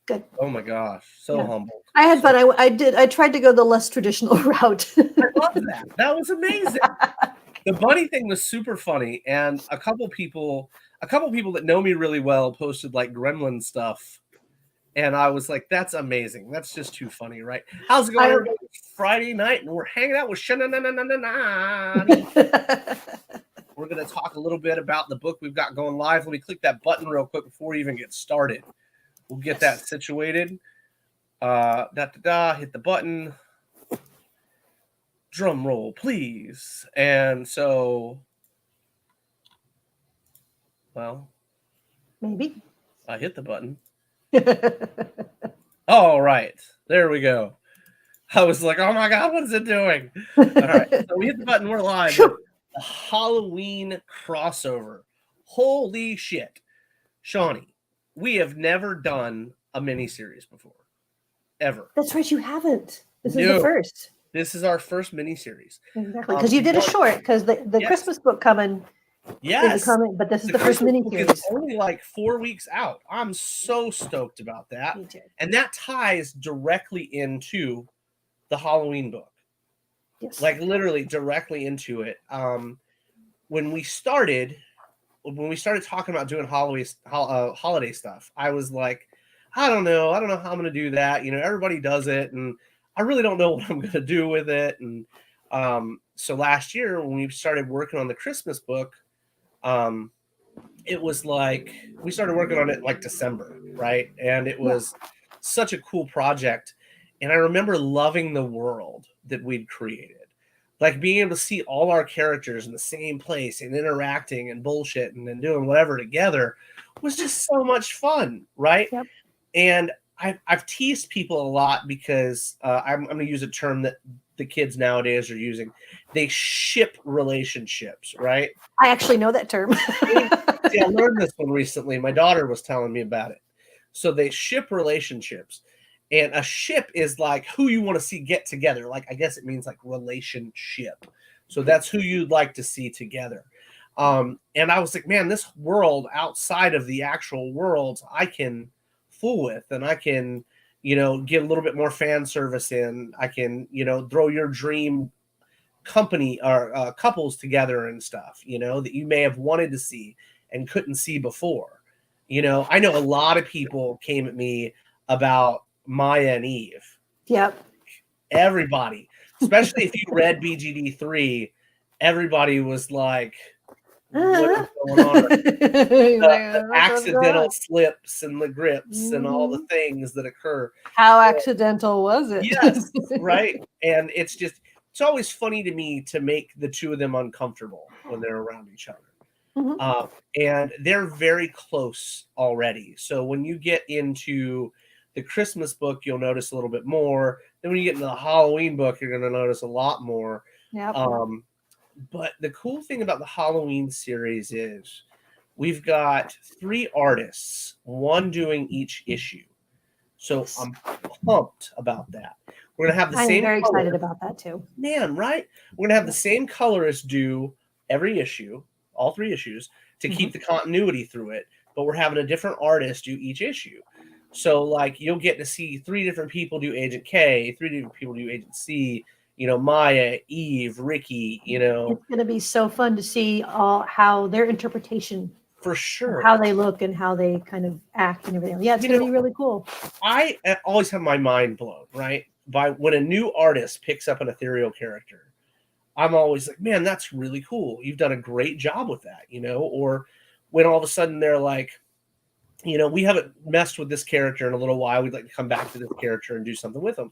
Good. Oh my gosh, so Yeah. humbled. I had So, fun. I tried to go the less traditional route. I love that. That was amazing. The bunny thing was super funny, and a couple people that know me really well posted like gremlin stuff, and I was like, "That's amazing. That's just too funny, right?" How's it going, I, everybody? It's Friday night, and we're hanging out with Shanana. We're going to talk a little bit about the book we've got going live. Let me click that button real quick before we even get started. We'll get that situated. Hit the button. Drum roll, please. And so, well, Maybe. I hit the button. All right, there we go. I was like, oh my God, what is it doing? All right, so we hit the button. We're live with the Halloween crossover. Holy shit. Shawnee, we have never done a miniseries before. Ever. That's right, you haven't. This is No. the first. This is our first miniseries. Exactly, because you did a short, because the Yes. Christmas book coming Yes. is coming, but this is the first Christmas book miniseries. is only like 4 weeks out. I'm so stoked about that. Me too. And that ties directly into the Halloween book. Yes. Like literally directly into it. When we started talking about doing holiday stuff, I was like, I don't know how I'm going to do that. You know, everybody does it, and I really don't know what I'm going to do with it. And so last year when we started working on the Christmas book, it was like we started working on it like December, right? And it was such a cool project. And I remember loving the world that we'd created. Like being able to see all our characters in the same place and interacting and bullshitting and doing whatever together was just so much fun, right? Yep. And I've teased people a lot because I'm going to use a term that the kids nowadays are using. They ship relationships, right? I actually know that term. See, I learned this one recently. My daughter was telling me about it. So they ship relationships. And a ship is like who you want to see get together. Like, I guess it means like relationship. So that's who you'd like to see together. And I was like, man, this world outside of the actual worlds, I can fool with, and I can, you know, get a little bit more fan service in. I can, you know, throw your dream company or couples together and stuff, you know, that you may have wanted to see and couldn't see before. You know, I know a lot of people came at me about Maya and Eve. Yep. Everybody, especially if you read BGD3, everybody was like, what is going on? The accidental slips and the grips and all the things that occur. How accidental was it? Yes, right. And it's always funny to me to make the two of them uncomfortable when they're around each other. Mhm. And they're very close already. So when you get into the Christmas book, you'll notice a little bit more. Then when you get into the Halloween book, you're going to notice a lot more. Yep. But the cool thing about the Halloween series is we've got 3 artists, one doing each issue. So I'm pumped about that. We're going to have the same. I'm very excited about that too. Man, right? We're going to have the same colorist do every issue, all 3 issues, to keep the continuity through it. But we're having a different artist do each issue. So, like, you'll get to see 3 different people do Agent K, 3 different people do Agent C, you know, Maya, Eve, Ricky, you know. It's going to be so fun to see how their interpretation, for sure, how they look and how they kind of act and everything. Yeah, it's going to be really cool. I always have my mind blown, right? By when a new artist picks up an ethereal character. I'm always like, man, that's really cool. You've done a great job with that, you know? Or when all of a sudden they're like, you know, we haven't messed with this character in a little while. We'd like to come back to this character and do something with them.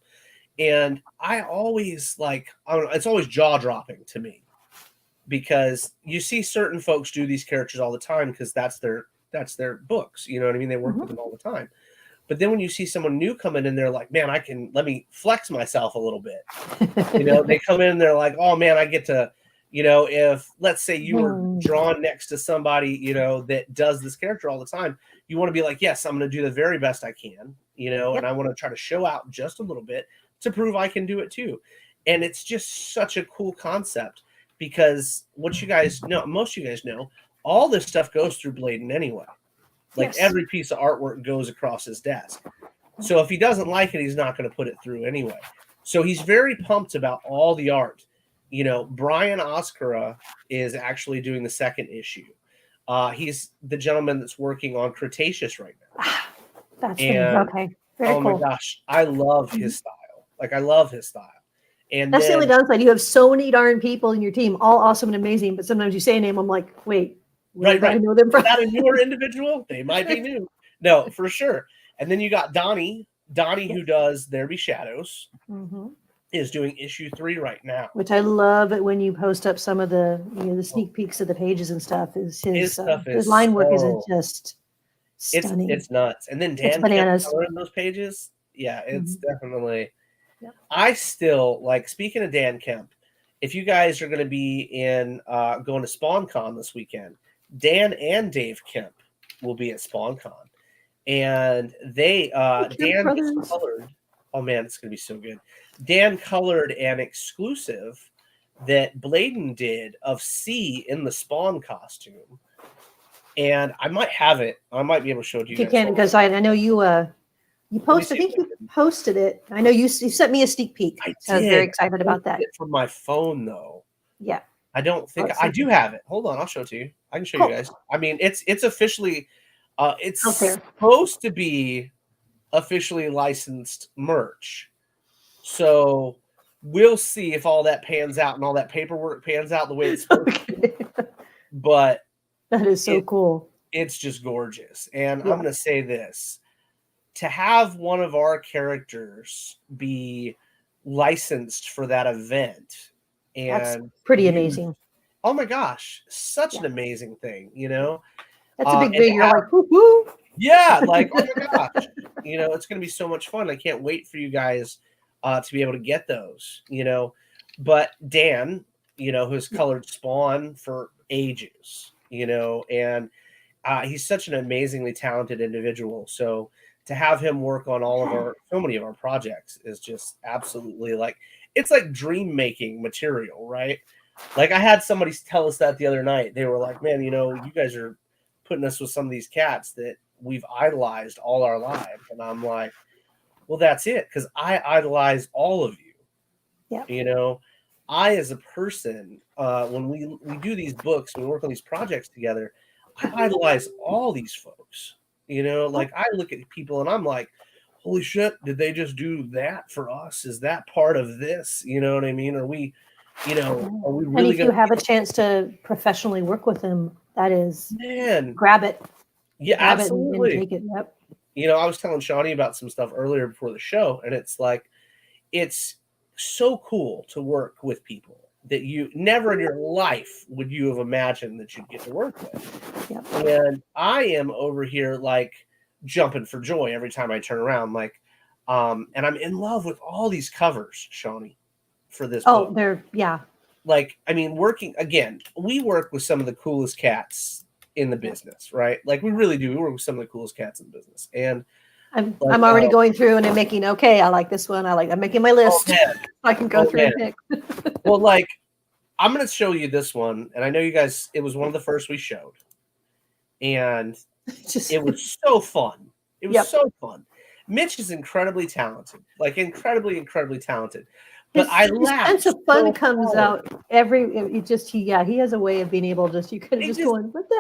And I always like, I don't know, it's always jaw dropping to me because you see certain folks do these characters all the time because that's their books. You know what I mean? They work with them all the time. But then when you see someone new come in and they're like, man, let me flex myself a little bit. You know, they come in and they're like, oh man, I get to, you know, if let's say you were drawn next to somebody, you know, that does this character all the time, you want to be like, yes, I'm going to do the very best I can, you know, and I want to try to show out just a little bit to prove I can do it too. And it's just such a cool concept because what you guys know, most of you guys know, all this stuff goes through Bladen anyway. Like every piece of artwork goes across his desk. So if he doesn't like it, he's not going to put it through anyway. So he's very pumped about all the art. You know, Brian Oscara is actually doing the second issue. He's the gentleman that's working on Cretaceous right now. That's And okay. Very oh cool. my gosh, I love his style. Like I love his style. And That's the only then, downside. You have so many darn people in your team, all awesome and amazing, but sometimes you say a name, I'm like, wait, where do I know them Is from? that a newer individual? They might be new. No, for sure. And then you got Donnie, who does There Be Shadows, is doing issue 3 right now. Which I love it when you post up some of the the sneak peeks of the pages and stuff. His stuff is line work isn't just it's stunning. nuts. And then Dan bananas. coloring those pages. Yeah, it's definitely. Yep. I still like, speaking of Dan Kemp, if you guys are going to be in going to SpawnCon this weekend, Dan and Dave Kemp will be at SpawnCon, and they Dan brothers. colored. Oh man, it's going to be so good. Dan colored an exclusive that Bladen did of C in the Spawn costume, and I might have it. I might be able to show it to you If you guys. can, because I know you posted. I think you posted it. I know you sent me a sneak peek. I was very excited about that. From my phone though. Yeah. I don't think I do have it. Hold on, I'll show it to you. I can show you guys. I mean, it's officially it's out there. Supposed to be officially licensed merch. So we'll see if all that pans out and all that paperwork pans out the way it's supposed to. But that is so cool. It's just gorgeous. And I'm going to say this. To have one of our characters be licensed for that event, and that's pretty amazing. Oh my gosh, such an amazing thing, you know? That's a big thing. You're like, woo-hoo. Yeah, like, oh my gosh. You know, it's going to be so much fun. I can't wait for you guys to be able to get those, you know? But Dan, you know, who's colored Spawn for ages, you know, and he's such an amazingly talented individual. So to have him work on so many of our projects is just absolutely like, it's like dream making material, right? Like I had somebody tell us that the other night. They were like, man, you know, you guys are putting us with some of these cats that we've idolized all our lives. And I'm like, well, that's it. Because I idolize all of you. Yeah. You know, I, as a person, when we do these books, we work on these projects together, I idolize all these folks. You know, like I look at people and I'm like, holy shit, did they just do that for us? Is that part of this? You know what I mean? Are we really? And if you have a chance to professionally work with them, that is, grab it. Yeah, grab absolutely. It and take it. Yep. You know, I was telling Shawnee about some stuff earlier before the show, and it's like, it's so cool to work with people that you never in your life would you have imagined that you'd get to work with. Yep. And I am over here like jumping for joy every time I turn around, like, and I'm in love with all these covers, Shawnee, for this book. They're like, I mean, we work with some of the coolest cats in the business, right? Like we really do. We work with some of the coolest cats in the business, and I'm already going through and I'm making, I like this one. I'm making my list. I can go through and pick. Well, like, I'm going to show you this one. And I know you guys, it was one of the first we showed. And it was so fun. It was so fun. Mitch is incredibly talented, like incredibly, incredibly talented. But his sense of fun comes out he has a way of being able to, you could have just going, what the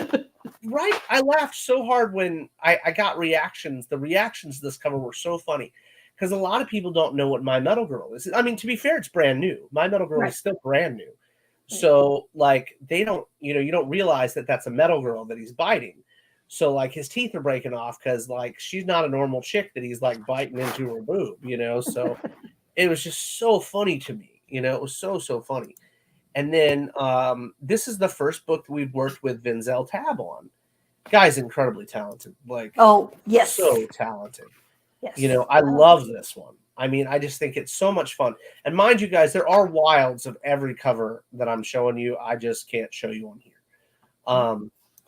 hell? Right. I laughed so hard when I got reactions. The reactions to this cover were so funny because a lot of people don't know what My Metal Girl is. I mean, to be fair, it's brand new. My Metal Girl is still brand new. So like they don't, you don't realize that that's a metal girl that he's biting. So like his teeth are breaking off because like she's not a normal chick that he's like biting into her boob, so it was just so funny to me, it was so funny. And then this is the first book that we've worked with Vinzel Tab on. Guy's incredibly talented. Like, oh yes, so talented. Yes. I love this one. I mean, I just think it's so much fun. And mind you guys, there are wilds of every cover that I'm showing you. I just can't show you on here.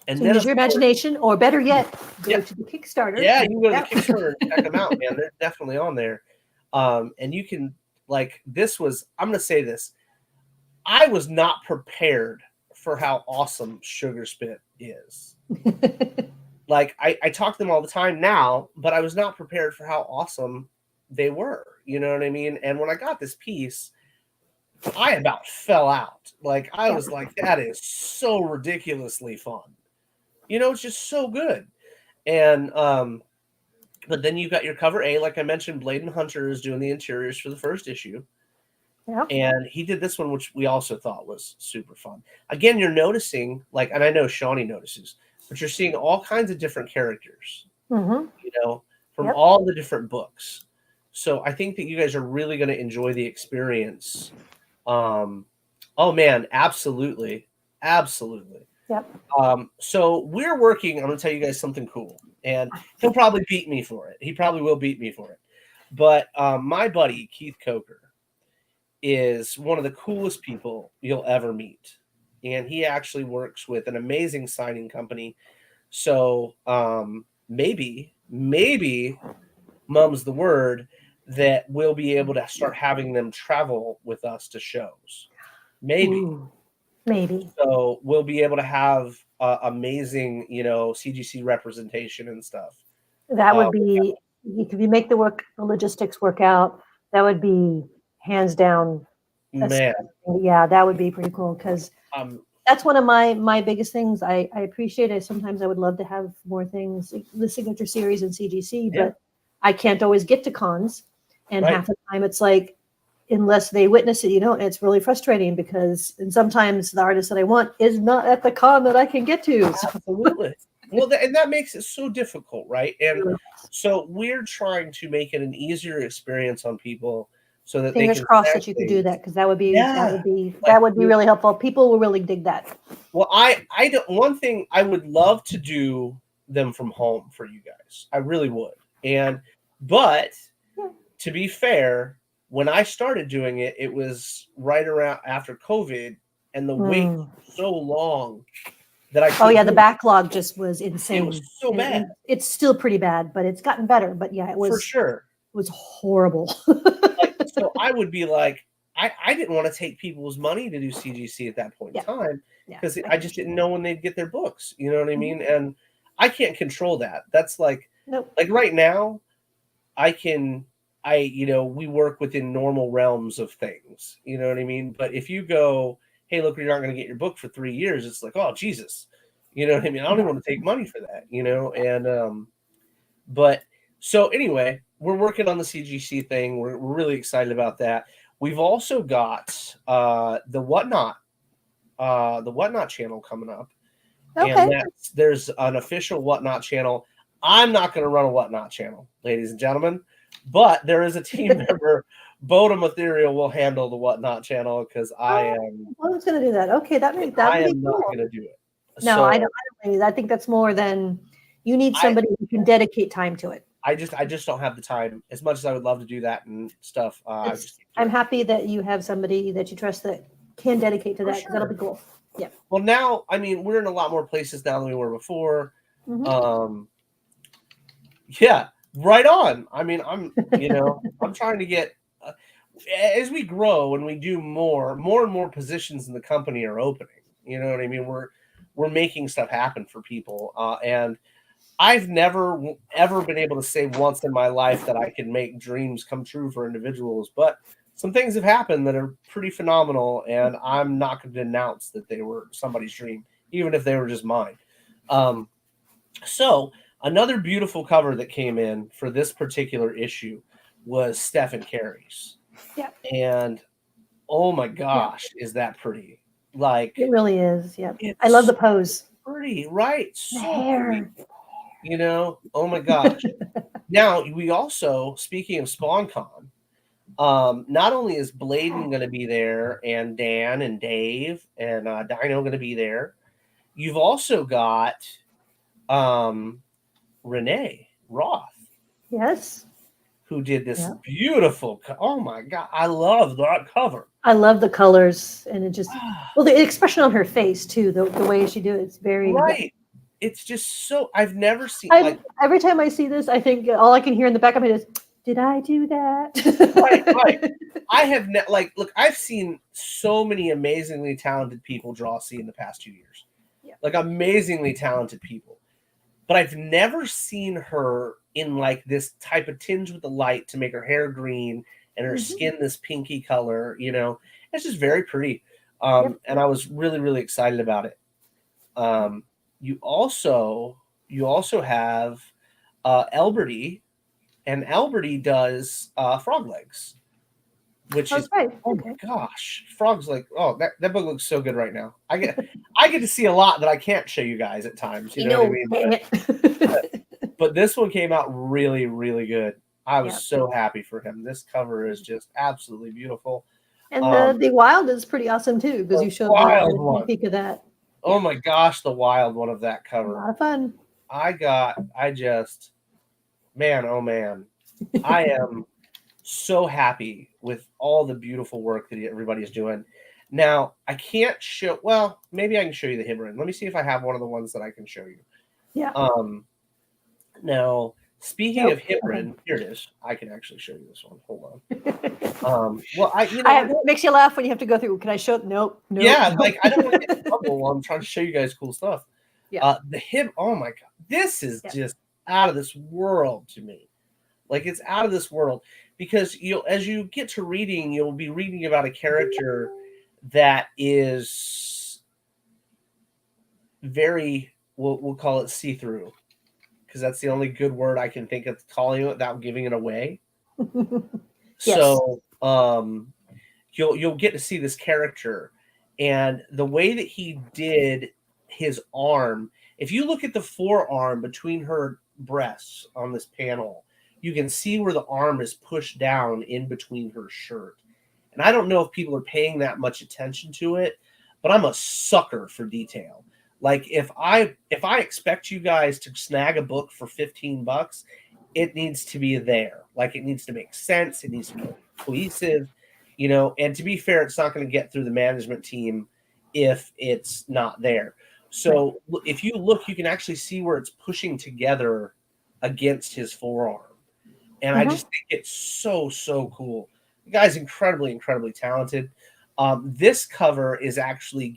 And so then use your imagination, or better yet, go to the Kickstarter. Yeah, you can go to the Kickstarter and check them out, man. They're definitely on there. And you can, like, I'm going to say this. I was not prepared for how awesome Sugar Spit is. like I talk to them all the time now, but I was not prepared for how awesome they were. You know what I mean? And when I got this piece, I about fell out. Like I was like, that is so ridiculously fun. You know, it's just so good. And but then you got your cover A, like I mentioned, Bladen Hunter is doing the interiors for the first issue. Yeah. And he did this one, which we also thought was super fun. Again, you're noticing, like, and I know Shawnee notices, but you're seeing all kinds of different characters, Mm-hmm. you know, from all the different books. So I think that you guys are really going to enjoy the experience. Oh man, absolutely. Absolutely. Yep. So we're working, I'm going to tell you guys something cool, and he'll probably beat me for it. He probably will beat me for it. But my buddy, Keith Coker, is one of the coolest people you'll ever meet. And he actually works with an amazing signing company. So maybe mum's the word that we'll be able to start having them travel with us to shows. Maybe. Ooh, maybe. So we'll be able to have amazing, you know, CGC representation and stuff. That would be, if you make the logistics work out, that would be hands down. Man. Yeah, that would be pretty cool, because that's one of my biggest things. I appreciate it. Sometimes I would love to have more things, like the signature series and CGC, but I can't always get to cons. And half the time it's like, unless they witness it, you know, and it's really frustrating because, and sometimes the artist that I want is not at the con that I can get to. Absolutely. Well, and that makes it so difficult, right? And so we're trying to make it an easier experience on people, so that fingers they can crossed that you could do that, because that would be really helpful. People will really dig that. Well, I don't. One thing I would love to do them from home for you guys. I really would. But to be fair, when I started doing it, it was right around after COVID, and the wait was so long that I the backlog just was insane. It was so bad. And it's still pretty bad, but it's gotten better. But yeah, it was for sure. It was horrible. So I would be like, I didn't want to take people's money to do CGC at that point in time, because I just didn't know when they'd get their books. You know what I mean? And I can't control that. That's like right now, we work within normal realms of things. You know what I mean? But if you go, hey, look, you're not going to get your book for 3 years, it's like, oh, Jesus. You know what I mean? I don't even want to take money for that, you know? And, but so anyway, we're working on the CGC thing. We're really excited about that. We've also got the Whatnot channel coming up. Okay. And there's an official Whatnot channel. I'm not going to run a Whatnot channel, ladies and gentlemen, but there is a team member, Bodum Ethereal, will handle the Whatnot channel, because I am. I was going to do that. Okay, that would be not going to do it. No, so, I don't. I think that's more than you need somebody who can dedicate time to it. I just don't have the time, as much as I would love to do that and stuff. I'm happy that you have somebody that you trust that can dedicate to that, because that'll be cool. Yeah. Well, now, I mean, we're in a lot more places now than we were before. Yeah, right on. I mean, I'm trying to get, as we grow and we do more and more positions in the company are opening. You know what I mean? We're making stuff happen for people, and I've never ever been able to say once in my life that I can make dreams come true for individuals, but some things have happened that are pretty phenomenal, and I'm not going to announce that they were somebody's dream, even if they were just mine. So another beautiful cover that came in for this particular issue was Stephen Carey's. Yeah. And oh my gosh, is that pretty? Like, it really is. Yeah. I love the pose. Pretty, right? The hair. Pretty. You know, oh my gosh. Now, we also, speaking of SpawnCon, not only is Bladen going to be there, and Dan and Dave and Dino going to be there, you've also got Renee Roth. Yes. Who did this beautiful, oh my God, I love that cover. I love the colors, and it just, well, the expression on her face too, the way she do it, it's very right. It's just so, I've never seen, every time I see this, I think all I can hear in the back of my head is, did I do that? Right. I have look, I've seen so many amazingly talented people draw C in the past 2 years. Yeah. Like amazingly talented people. but I've never seen her in like this type of tinge with the light to make her hair green and her skin this pinky color. You know, it's just very pretty. And I was really, really excited about it. You also have Elberty, and Elberty does frog legs, which is right. oh my gosh, frogs like that book looks so good right now. I get to see a lot that I can't show you guys at times. You know what I mean? But this one came out really, really good. I was so happy for him. This cover is just absolutely beautiful. And the wild is pretty awesome too, because you showed me a peek of that. Oh my gosh, the wild one of that cover. A lot of fun. Man, oh man. I am so happy with all the beautiful work that everybody is doing. Now, I can't show, well, maybe I can show you the Hibrin. Let me see if I have one of the ones that I can show you. Yeah. Now, speaking of Hibrin, here it is. I can actually show you this one. Hold on. Well, it makes you laugh when you have to go through. Can I show it? Nope. Yeah, like I don't want to get in trouble while I'm trying to show you guys cool stuff. Yeah. Oh my God. This is just out of this world to me. Like, it's out of this world, because as you get to reading, you'll be reading about a character that is very, we'll call it see-through, because that's the only good word I can think of calling it without giving it away. So you'll get to see this character, and the way that he did his arm, if you look at the forearm between her breasts on this panel, you can see where the arm is pushed down in between her shirt. And I don't know if people are paying that much attention to it, but I'm a sucker for detail. Like, if I expect you guys to snag a book for $15, it needs to be there. Like, it needs to make sense. It needs to be cohesive, you know, and to be fair, it's not going to get through the management team if it's not there. So if you look, you can actually see where it's pushing together against his forearm. And I just think it's so, so cool. The guy's incredibly, incredibly talented. This cover is actually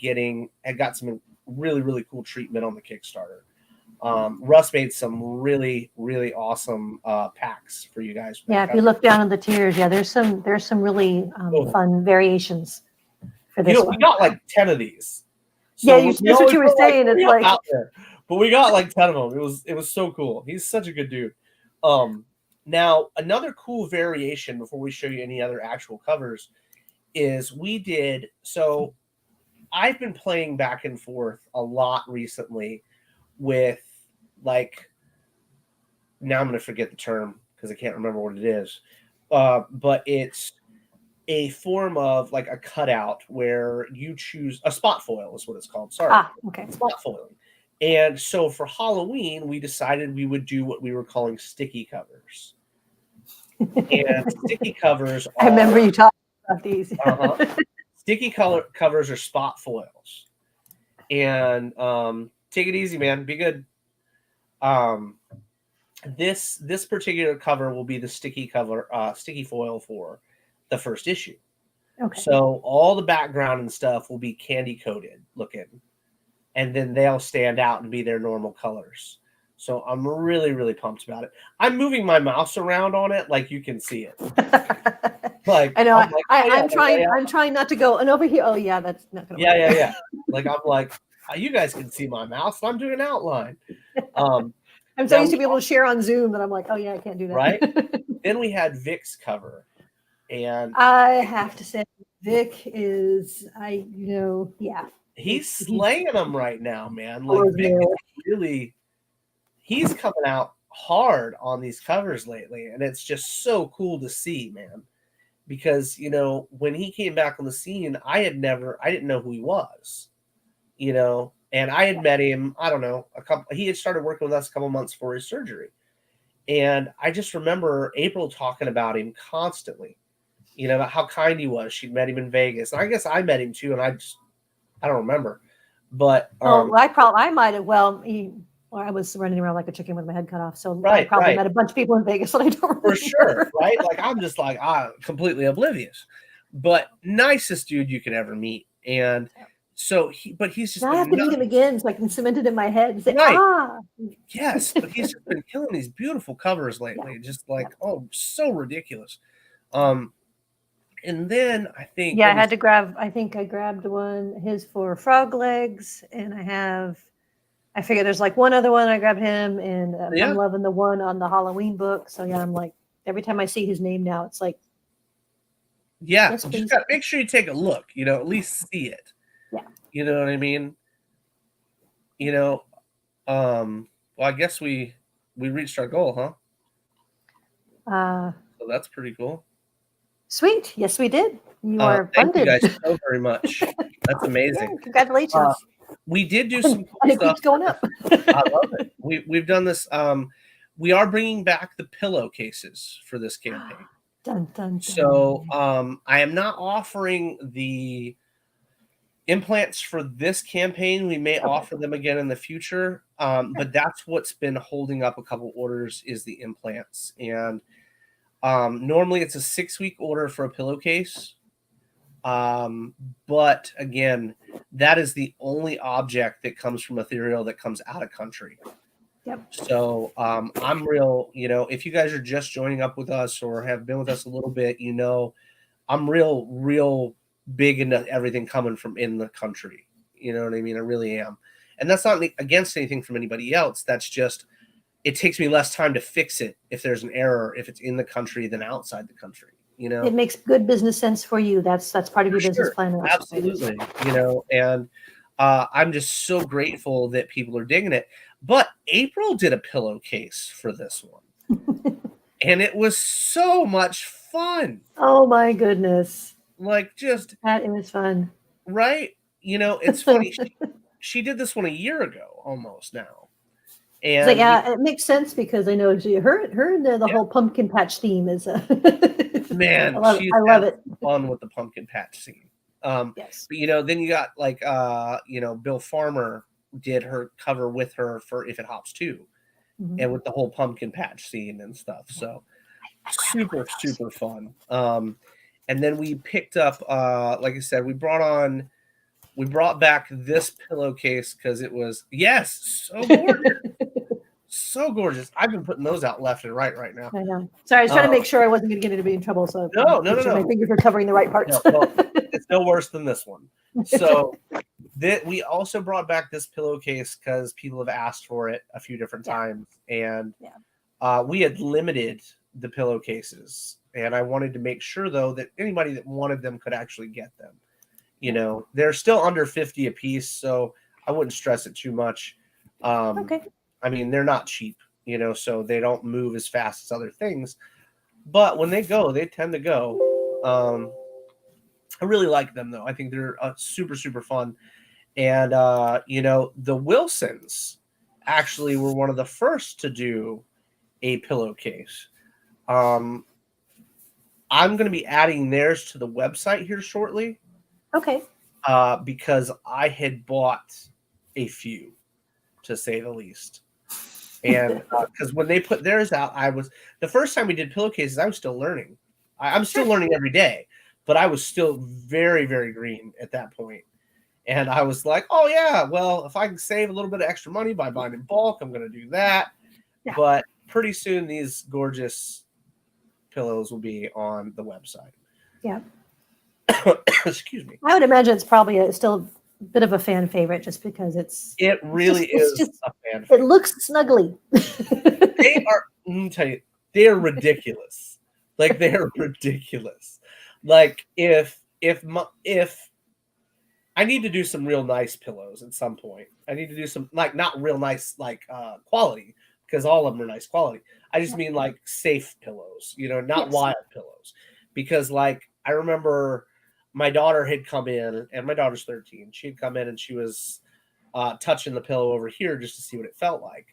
got some really, really cool treatment on the Kickstarter. Russ made some really, really awesome packs for you guys. Yeah, if you look down in the tiers, there's some really fun variations for this one. We got like 10 of these. So that's what you were saying. It's like out there. But we got like 10 of them. It was so cool. He's such a good dude. Now, another cool variation before we show you any other actual covers is so I've been playing back and forth a lot recently with, like, now I'm going to forget the term because I can't remember what it is, but it's a form of like a cutout where you choose a spot foil is what it's called. Sorry. Spot foiling. And so for Halloween, we decided we would do what we were calling sticky covers. And sticky covers I remember you talking about these. Sticky covers are spot foils. And take it easy, man. Be good. This particular cover will be the sticky foil for the first issue. Okay. So all the background and stuff will be candy coated looking, and then they'll stand out and be their normal colors. So I'm really, really pumped about it. I'm moving my mouse around on it, like you can see it. Like, I know. I'm trying not to go and over here. Oh yeah, that's not gonna work. Yeah. Like, I'm like, you guys can see my mouse. I'm doing an outline. I'm so used to be able to share on Zoom that I'm like, oh yeah, I can't do that. Right. Then we had Vic's cover, and I have to say, Vic is he's slaying them right now, man. Like, Vic is really, he's coming out hard on these covers lately, and it's just so cool to see, man. Because, you know, when he came back on the scene, I didn't know who he was, you know, and I had met him, I don't know, he had started working with us a couple months before his surgery. And I just remember April talking about him constantly, you know, about how kind he was. She'd met him in Vegas. And I guess I met him too, and I don't remember. But I might have. I was running around like a chicken with my head cut off. So I probably met a bunch of people in Vegas that I don't remember. For sure, right? Like, I'm just like, completely oblivious. But nicest dude you could ever meet. And So he's just Now I have to meet him again so I can cement it in my head and say, right. ah. Yes, but he's just been killing these beautiful covers lately. Just like, oh, so ridiculous. And then I think I had to grab, I think I grabbed his for Frog Legs, and I figure there's like one other one. I grabbed him, and I'm loving the one on the Halloween book. So yeah, I'm like, every time I see his name now, it's like, yes, just gotta make sure you take a look, at least see it. Yeah. You know what I mean? Well, I guess we reached our goal, huh? So that's pretty cool. Sweet. Yes, we did. You are thank funded. you guys so very much. That's amazing. Yeah, congratulations. We did do some cool and it stuff. keeps going up. I love it. We've done this. We are bringing back the pillowcases for this campaign. Dun, dun, dun. So I am not offering the implants for this campaign. We may offer them again in the future, but that's what's been holding up a couple orders is the implants. And normally it's a 6-week order for a pillowcase, but again, that is the only object that comes from Ethereal that comes out of country. Yep. So I'm real, if you guys are just joining up with us or have been with us a little bit, I'm real big into everything coming from in the country. You know what I mean? I really am. And that's not against anything from anybody else. That's just, it takes me less time to fix it if there's an error, if it's in the country than outside the country. It makes good business sense for you. That's part of your business plan. Absolutely. And I'm just so grateful that people are digging it. But April did a pillowcase for this one. And it was so much fun. Oh my goodness. Like just that, it was fun. Right? It's funny. She did this one a year ago almost now. And so, yeah, it makes sense because I know her and the whole pumpkin patch theme is man, I love it. Fun with the pumpkin patch scene. Yes. But then you got like Bill Farmer did her cover with her for If It Hops Too, and with the whole pumpkin patch scene and stuff. So super fun. And then we picked up like I said, we brought back this pillowcase because it was so gorgeous. So gorgeous. I've been putting those out left and right now. I know. Sorry, I was trying to make sure I wasn't going to get anybody in trouble. So no. My fingers are covering the right parts. No, it's no worse than this one. So we also brought back this pillowcase because people have asked for it a few different times, and we had limited the pillowcases, and I wanted to make sure though that anybody that wanted them could actually get them. They're still under 50 a piece, so I wouldn't stress it too much. Okay. I mean, they're not cheap, so they don't move as fast as other things. But when they go, they tend to go. I really like them, though. I think they're super fun. And, the Wilsons actually were one of the first to do a pillowcase. I'm going to be adding theirs to the website here shortly. Okay. Because I had bought a few, to say the least. And because when they put theirs out, the first time we did pillowcases, I was still learning. I'm still learning every day, but I was still very, very green at that point. And I was like, oh yeah, well, if I can save a little bit of extra money by buying in bulk, I'm going to do that. Yeah. But pretty soon these gorgeous pillows will be on the website. Yeah. Excuse me. I would imagine it's probably still a bit of a fan favorite just because it really is a fan favorite. It looks snuggly. They are, let me tell you, they're ridiculous. Like they're ridiculous. Like if I need to do some real nice pillows at some point. I need to do some like not real nice quality because all of them are nice quality. I just mean like safe pillows, not wild pillows. Because like I remember my daughter had come in, and my daughter's 13. She had come in and she was touching the pillow over here just to see what it felt like.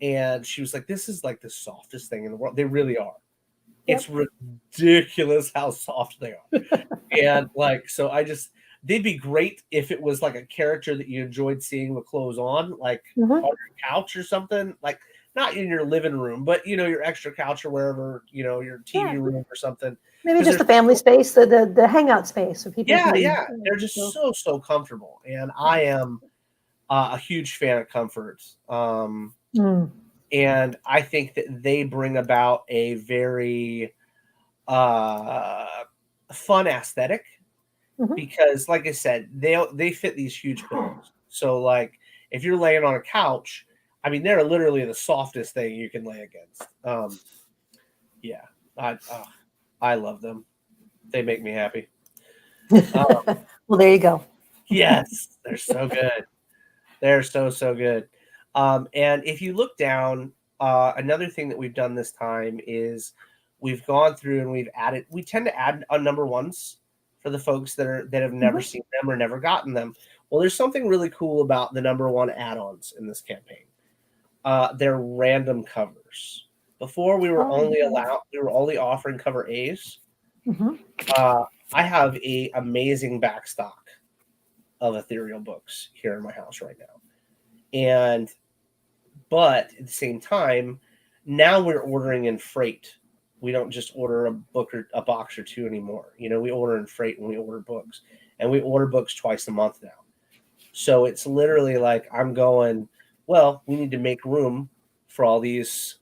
And she was like, this is like the softest thing in the world. They really are. Yep. It's ridiculous how soft they are. And like, so they'd be great if it was like a character that you enjoyed seeing with clothes on, like on your couch or something. Like not in your living room, but your extra couch or wherever, your TV room or something. Maybe just the family space, the hangout space, so people. Yeah. They're just so comfortable, and I am a huge fan of Comfort. And I think that they bring about a very fun aesthetic, because, like I said, they fit these huge pillows. So, like, if you're laying on a couch, I mean, they're literally the softest thing you can lay against. Yeah, I love them. They make me happy. Well, there you go. Yes, they're so good. They're so good. And if you look down, another thing that we've done this time is we've gone through and we tend to add number ones for the folks that have never seen them or never gotten them. Well, there's something really cool about the number one add-ons in this campaign. They're random covers. Before we were only offering cover A's. I have a amazing backstock of ethereal books here in my house right now. But at the same time, now we're ordering in freight. We don't just order a book or a box or two anymore. We order in freight when we order books, and we order books twice a month now. So it's literally like I'm going, well, we need to make room for all these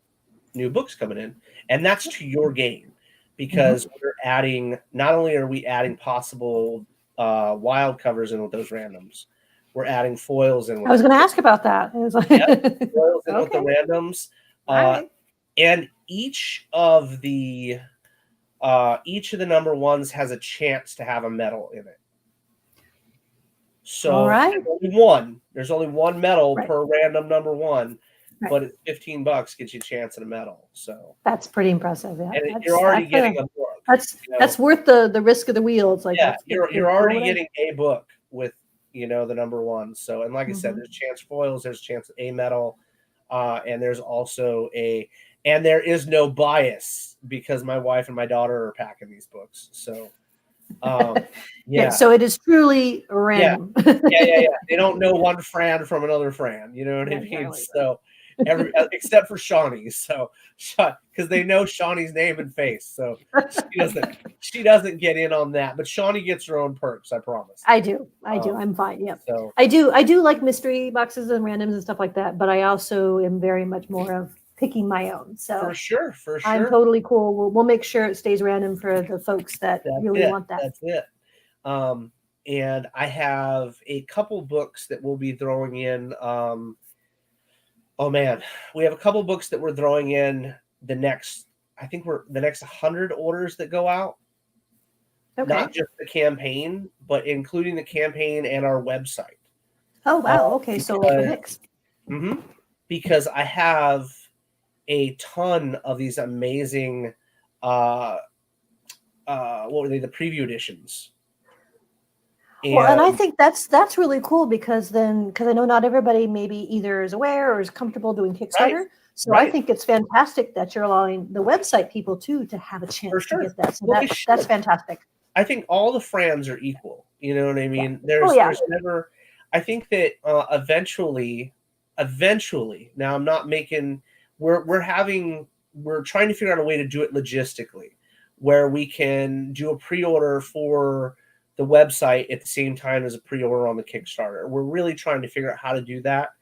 new books coming in. And that's to your gain, because we're adding, not only are we adding possible wild covers in with those randoms, we're adding foils in. I was going to ask about that. It was like, foils in with the randoms. Right. And each of the number ones has a chance to have a medal in it. So there's only one medal per random number one, but it's $15 gets you a chance at a medal. So that's pretty impressive. Yeah, and you're already getting a book. That's worth the risk of the wheel. It's like, you're already getting a book with the number one. So, and like I said, there's chance foils, there's a chance a medal, and there's also and there is no bias because my wife and my daughter are packing these books. So so it is truly random. Yeah. They don't know one Fran from another Fran. You know what I mean? So except for Shawnee. So because they know Shawnee's name and face. So she doesn't get in on that. But Shawnee gets her own perks, I promise. I do. I'm fine. Yep. So I do like mystery boxes and randoms and stuff like that, but I also am very much more of picking my own. So for sure. I'm totally cool. We'll make sure it stays random for the folks that really want that. That's it. And I have a couple books that we'll be throwing in. We have a couple books that we're throwing in the next 100 orders that go out. Okay. Not just the campaign, but including the campaign and our website. Oh wow! Okay, so it's a mix. Because I have a ton of these amazing, what were they? The preview editions. And I think that's really cool because I know not everybody maybe either is aware or is comfortable doing Kickstarter. Right. So I think it's fantastic that you're allowing the website people too to have a chance to get that. So that's fantastic. I think all the Frans are equal. You know what I mean? Yeah. There's never. I think that eventually. Now I'm not making. We're trying to figure out a way to do it logistically, where we can do a pre-order for the website at the same time as a pre-order on the Kickstarter. We're really trying to figure out how to do that.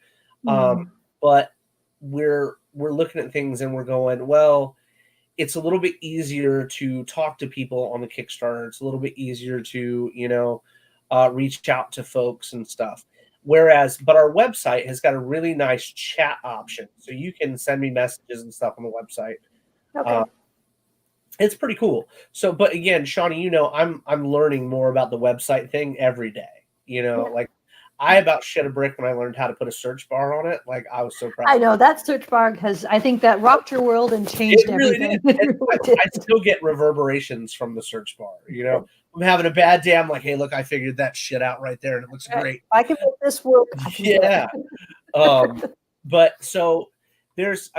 But we're looking at things and we're going, well, it's a little bit easier to talk to people on the Kickstarter. It's a little bit easier to, reach out to folks and stuff. But our website has got a really nice chat option. So you can send me messages and stuff on the website. Okay. It's pretty cool. So, but again, Shawnee, I'm learning more about the website thing every day. Like I about shit a brick when I learned how to put a search bar on it. Like I was so proud. I know that search bar I think that rocked your world and changed everything. I still get reverberations from the search bar. I'm having a bad day. I'm like, hey, look, I figured that shit out right there, and it looks great. I can make this work. Yeah. But so there's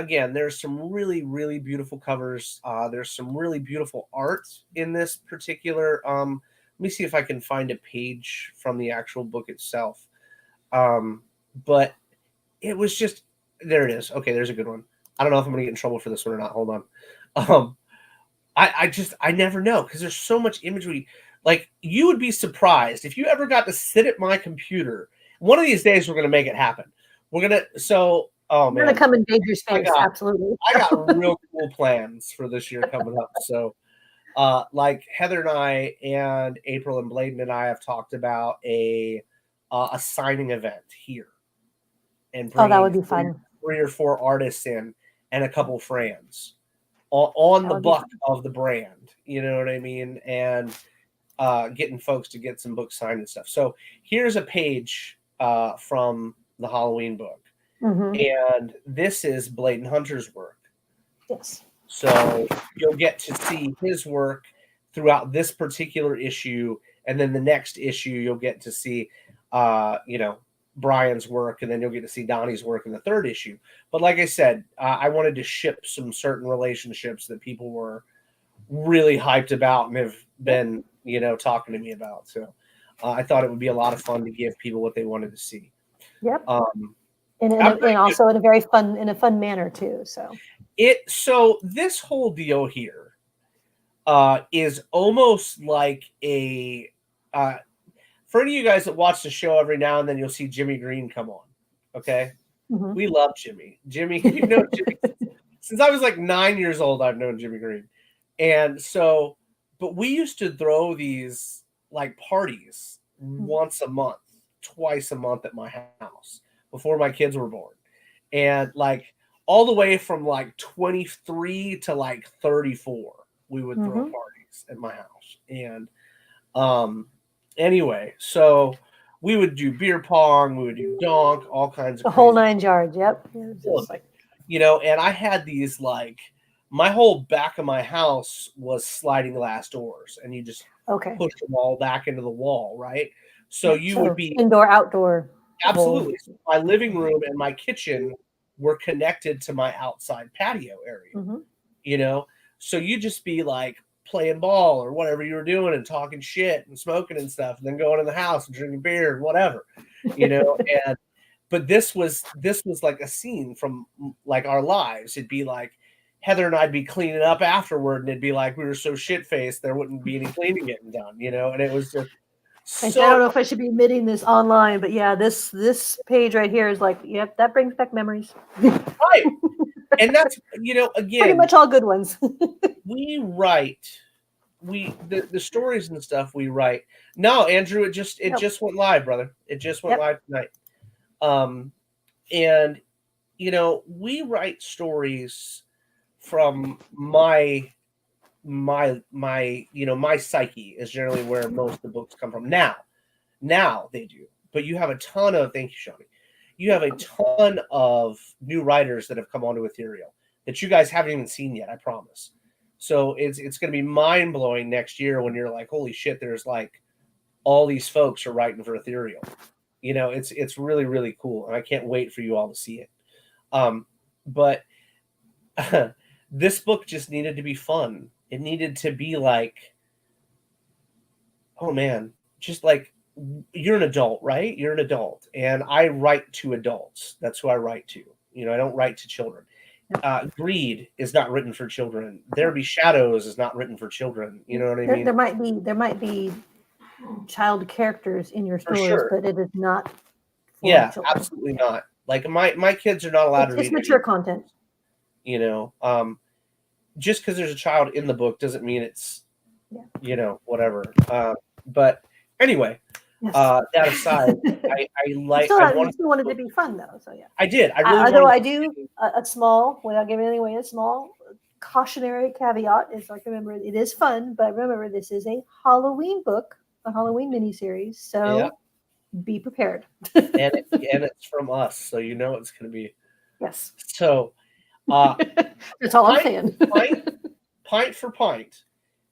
some really, really beautiful covers. There's some really beautiful art in this particular. Let me see if I can find a page from the actual book itself. But it was just, there it is. Okay, there's a good one. I don't know if I'm gonna get in trouble for this one or not. Hold on. Um, I never know because there's so much imagery. Like you would be surprised if you ever got to sit at my computer. One of these days we're gonna make it happen. We're gonna oh We're gonna man, come invade your space, absolutely. I got real cool plans for this year coming up. So like Heather and I and April and Bladen and I have talked about a signing event here and That would bringing be fun. 3 or 4 artists in and a couple friends on the buck of the brand. You know what I mean? And getting folks to get some books signed and stuff. So here's a page from the Halloween book. And this is Bladen Hunter's work. Yes. So you'll get to see his work throughout this particular issue, and then the next issue you'll get to see, Brian's work, and then you'll get to see Donnie's work in the 3rd issue. But like I said, I wanted to ship some certain relationships that people were really hyped about and have been, talking to me about. So I thought it would be a lot of fun to give people what they wanted to see. Yep. And also in a fun manner too. So this whole deal here is almost like a for any of you guys that watch the show every now and then, you'll see Jimmy Green come on. Okay, we love Jimmy. Jimmy, Jimmy since I was like 9 years old. I've known Jimmy Green, and so, but we used to throw these like parties once a month, twice a month at my house before my kids were born. And like all the way from like 23 to like 34, we would throw parties at my house. And anyway, so we would do beer pong, we would do donk, all kinds of the whole 9 yards. Yep. And I had these like my whole back of my house was sliding glass doors, and you just push them all back into the wall, right? So you would be indoor, outdoor. Absolutely. So my living room and my kitchen were connected to my outside patio area, so you just be like playing ball or whatever you were doing and talking shit and smoking and stuff, and then going in the house and drinking beer and whatever, and but this was like a scene from like our lives. It'd be like Heather and I'd be cleaning up afterward, and it'd be like we were so shit-faced there wouldn't be any cleaning getting done, and it was just I don't know if I should be admitting this online, but yeah, this page right here is like, yep, that brings back memories. Right. And that's, again, pretty much all good ones. we write, the stories and stuff we write. No, Andrew, it just went live, brother. It just went live tonight. And, we write stories from my psyche is generally where most of the books come from. Now they do, but you have a ton of, thank you, Shawnee. You have a ton of new writers that have come onto Ethereal that you guys haven't even seen yet, I promise. So it's going to be mind blowing next year when you're like, holy shit, there's like all these folks are writing for Ethereal. It's really, really cool. And I can't wait for you all to see it. But this book just needed to be fun. It needed to be like, oh man, just like you're an adult, right? You're an adult. And I write to adults. That's who I write to. I don't write to children. Greed is not written for children. There Be Shadows is not written for children. You know what I mean? There might be child characters in your stories, but it is not for children. Absolutely not. Like my kids are not allowed to read. It's mature content. Just because there's a child in the book doesn't mean it's, whatever. But anyway, that aside, I still wanted to be fun though. So yeah, I did. Although I do a small, without giving anything away, a small cautionary caveat is like, remember, it is fun, but remember, this is a Halloween book, a Halloween miniseries. So be prepared. and it's from us, so it's going to be. Yes. So. That's all I'm saying. Pint for pint,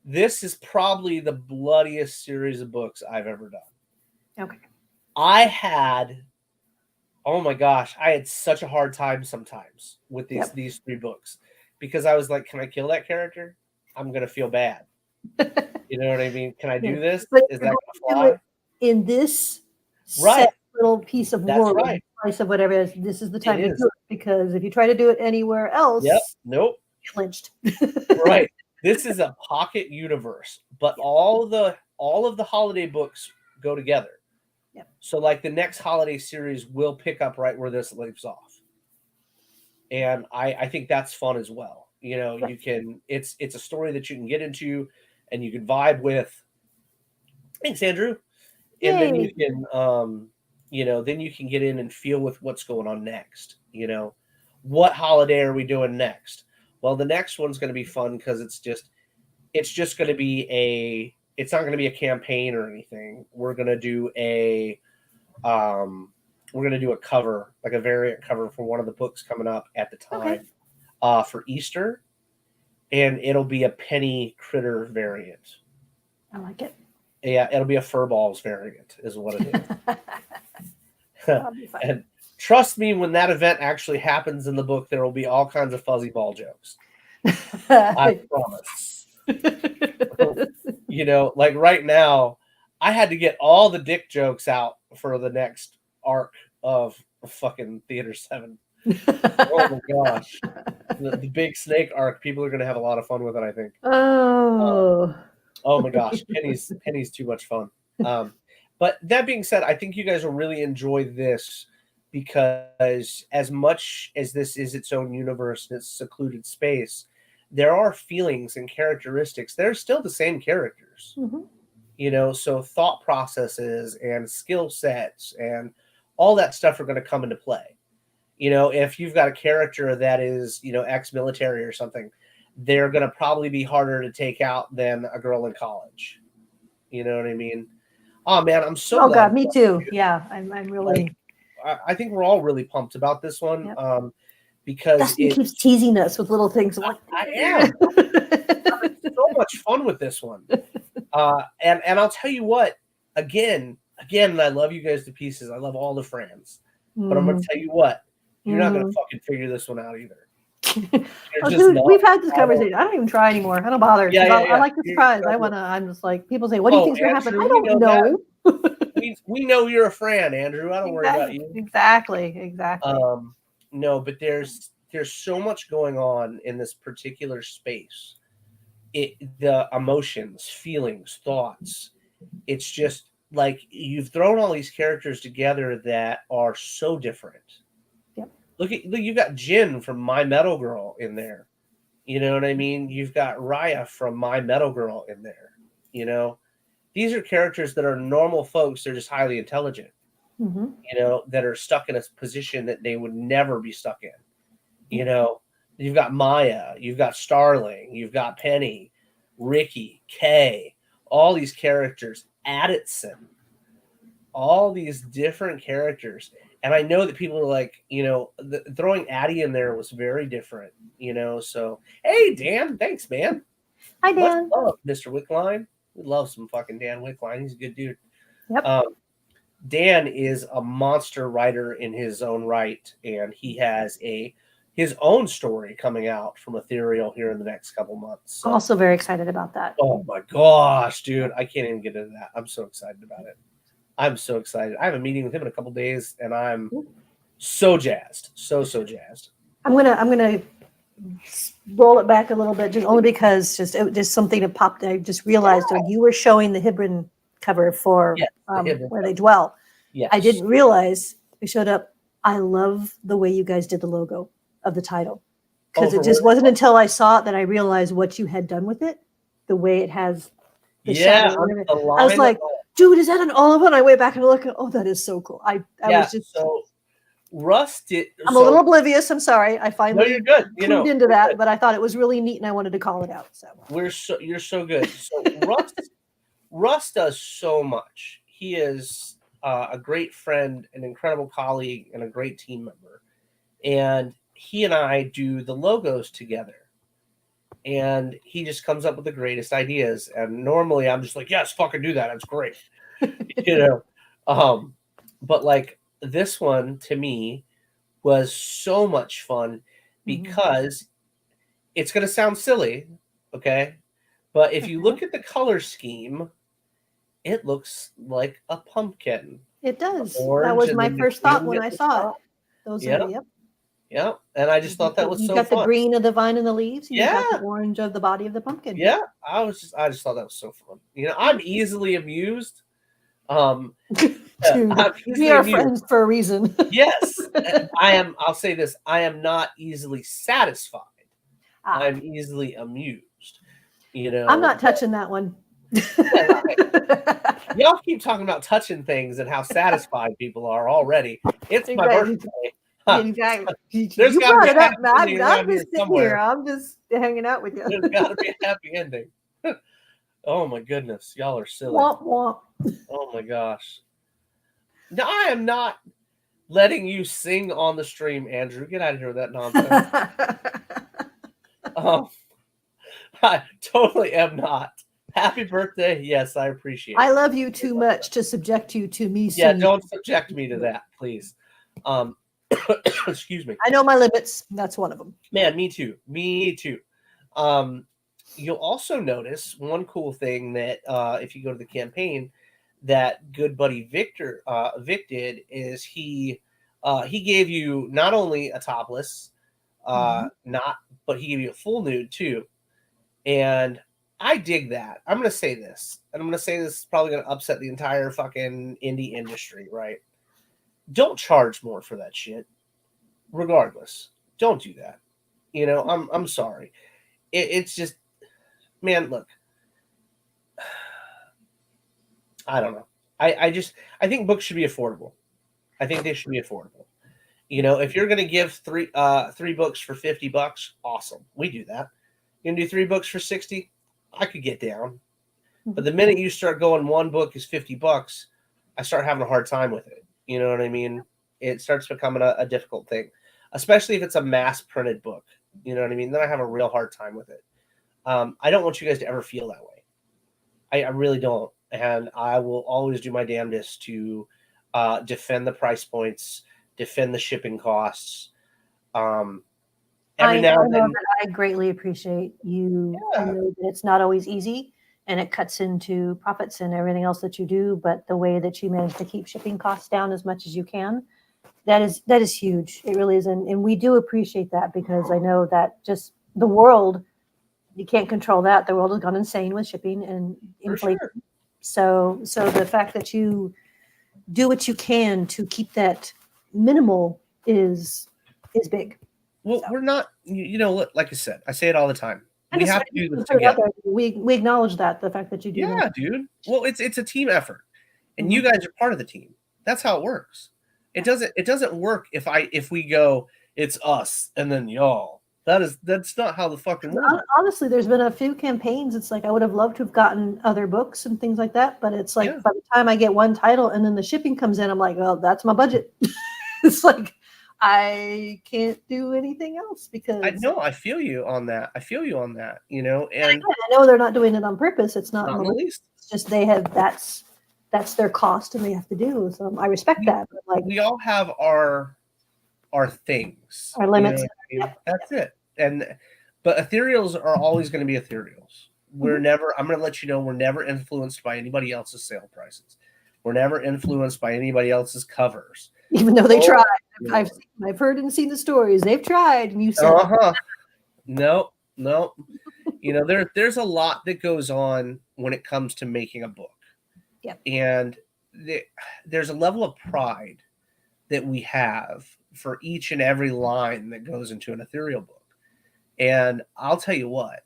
this is probably the bloodiest series of books I've ever done. Okay. I had such a hard time sometimes with these 3 books because I was like, can I kill that character? I'm gonna feel bad. You know what I mean? Can I do this? But is that gonna fly? In this set little piece of world, price of whatever it is. This is the time It to is. do it, because if you try to do it anywhere else, Yep. Nope. get lynched. Right. This is a pocket universe, but all of the holiday books go together. Yep. So like the next holiday series will pick up right where this leaves off. And I think that's fun as well. You know, Right. you can it's a story that you can get into and you can vibe with. Thanks, Andrew. And then you Yay. can you know, then you can get in and feel with what's going on next. You know, what holiday are we doing next? Well, the next one's going to be fun because it's just going to be it's not going to be a campaign or anything. We're going to do a cover, like a variant cover for one of the books coming up at the time for Easter, and it'll be a Penny Critter variant. I like it. Yeah, it'll be a Furballs variant, is what it is. That'll be fun. And trust me, when that event actually happens in the book, there will be all kinds of fuzzy ball jokes. I promise. You know, like right now, I had to get all the dick jokes out for the next arc of fucking Theater 7. Oh my gosh. The big snake arc, people are going to have a lot of fun with it, I think. Oh my gosh, Penny's too much fun. But that being said, I think you guys will really enjoy this because as much as this is its own universe and its secluded space, there are feelings and characteristics. They're still the same characters. Mm-hmm. You know, so thought processes and skill sets and all that stuff are going to come into play. You know, if you've got a character that is, you know, ex-military or something, they're going to probably be harder to take out than a girl in college. You know what I mean? Oh man, I'm so glad. God, me too. Yeah, I'm really. Like, I think we're all really pumped about this one. Yep. Because Dustin keeps teasing us with little things. I am having so much fun with this one. And I'll tell you what, again, I love you guys to pieces. I love all the friends. But I'm going to tell you what, you're not going to fucking figure this one out either. Dude, we've had this conversation. I don't even try anymore. I don't bother. Yeah. I like the surprise. I'm just like, people say, what do you think's going to happen? I don't know. We know you're a fan, Andrew. I don't worry about you. Exactly. No, but there's so much going on in this particular space. The emotions, feelings, thoughts. It's just like you've thrown all these characters together that are so different. Yep. Look, you got Jin from My Metal Girl in there. You know what I mean? You've got Raya from My Metal Girl in there. You know, these are characters that are normal folks. They're just highly intelligent. Mm-hmm. You know, that are stuck in a position that they would never be stuck in. You know, you've got Maya, you've got Starling, you've got Penny, Ricky, Kay, all these characters, Addison, all these different characters. And I know that people are like, you know, throwing Addie in there was very different, you know. So, hey, Dan, thanks, man. Hi, Dan. Much love, Mr. Wickline. We love some fucking Dan Wickline. He's a good dude. Yep. Dan is a monster writer in his own right, and he has his own story coming out from Ethereal here in the next couple months. So. Also very excited about that. Oh my gosh, dude. I can't even get into that. I'm so excited about it. I'm so excited. I have a meeting with him in a couple days, and I'm so jazzed. So jazzed. I'm gonna roll it back a little bit, just only because just something that popped. I just realized when you were showing the Hibrin cover for Where They Dwell. Yes. I didn't realize we showed up. I love the way you guys did the logo of the title, because it just wasn't until I saw it that I realized what you had done with it. The way it has the shadow. I was like, dude, is that an olive? And I went back and looked. Oh, that is so cool. I was just so Russ did. I'm a little oblivious. I'm sorry. I finally you're good. You know, into that, good. But I thought it was really neat and I wanted to call it out. So you're so good. So Russ does so much. He is a great friend, an incredible colleague, and a great team member. And he and I do the logos together. And he just comes up with the greatest ideas. And normally I'm just like, yes, fucking do that. That's great. You know? But like this one to me was so much fun because it's going to sound silly. Okay. But if you look at the color scheme, it looks like a pumpkin. It does. Orange, That was and my then the first thought green when at I the saw it. top. Those Yep. are, yep. Yeah, and I just thought that was You so got fun. the green of the vine and the leaves. And You got Yeah. the orange of the body of the pumpkin. Yeah, I just thought that was so fun. I'm easily amused. Dude, I'm we easily are amused. friends for a reason. Yes, I am. I'll say this: I am not easily satisfied. I'm easily amused. I'm not touching that one. Y'all keep talking about touching things and how satisfied people are already. It's my Exactly. birthday. Exactly. There's You gotta brought be it a up, happy Matt. ending around I'm here just sitting somewhere. here. I'm just hanging out with you. There's got to be a happy ending. Oh my goodness, y'all are silly. Womp womp. Oh my gosh. No, I am not letting you sing on the stream, Andrew. Get out of here with that nonsense. I totally am not. Happy birthday. Yes, I appreciate it. I love you too much to subject you to me Yeah, singing. don't subject me to that, please. Excuse me. I know my limits. That's one of them. Man, me too. Me too. You'll also notice one cool thing that if you go to the campaign, that good buddy Vic did is he gave you not only a topless, but he gave you a full nude too. And I dig that. I'm going to say this, and I'm going to say this is probably going to upset the entire fucking indie industry, right? Don't charge more for that shit. Regardless, don't do that. I'm sorry. It's just, man, look. I don't know. I think books should be affordable. I think they should be affordable. If you're going to give three books for $50, awesome. We do that. You're going to do 3 books for 60, I could get down. But the minute you start going, one book is $50, I start having a hard time with it. You know what I mean? It starts becoming a difficult thing, especially if it's a mass printed book. You know what I mean? Then I have a real hard time with it. I don't want you guys to ever feel that way. I really don't. And I will always do my damnedest to defend the price points, defend the shipping costs. I know that I greatly appreciate you. Yeah. I know that it's not always easy, and it cuts into profits and everything else that you do. But the way that you manage to keep shipping costs down as much as you can, that is huge. It really is, and we do appreciate that, because I know that just the world, you can't control that. The world has gone insane with shipping and inflation. Sure. So the fact that you do what you can to keep that minimal is big. Well, we're not, like I said, I say it all the time. We have to do this together. We acknowledge that, the fact that you do. Yeah, dude. Well, it's a team effort, and you guys are part of the team. That's how it works. It doesn't work if we go, it's us and then y'all. That's not how the fucking works. Honestly, there's been a few campaigns. It's like I would have loved to have gotten other books and things like that, but it's like by the time I get one title and then the shipping comes in, I'm like, oh, that's my budget. It's like I can't do anything else because I feel you on that. And I know they're not doing it on purpose. It's not in the least. It's just they have that's their cost and they have to do. So I respect that. But like we all have our things, our limits. That's it. But ethereals are always going to be ethereals. We're never. I'm going to let you know we're never influenced by anybody else's sale prices. We're never influenced by anybody else's covers. Even though they tried. I've heard and seen the stories. They've tried, and you said, No. There's a lot that goes on when it comes to making a book. Yep. And there's a level of pride that we have for each and every line that goes into an ethereal book. And I'll tell you what,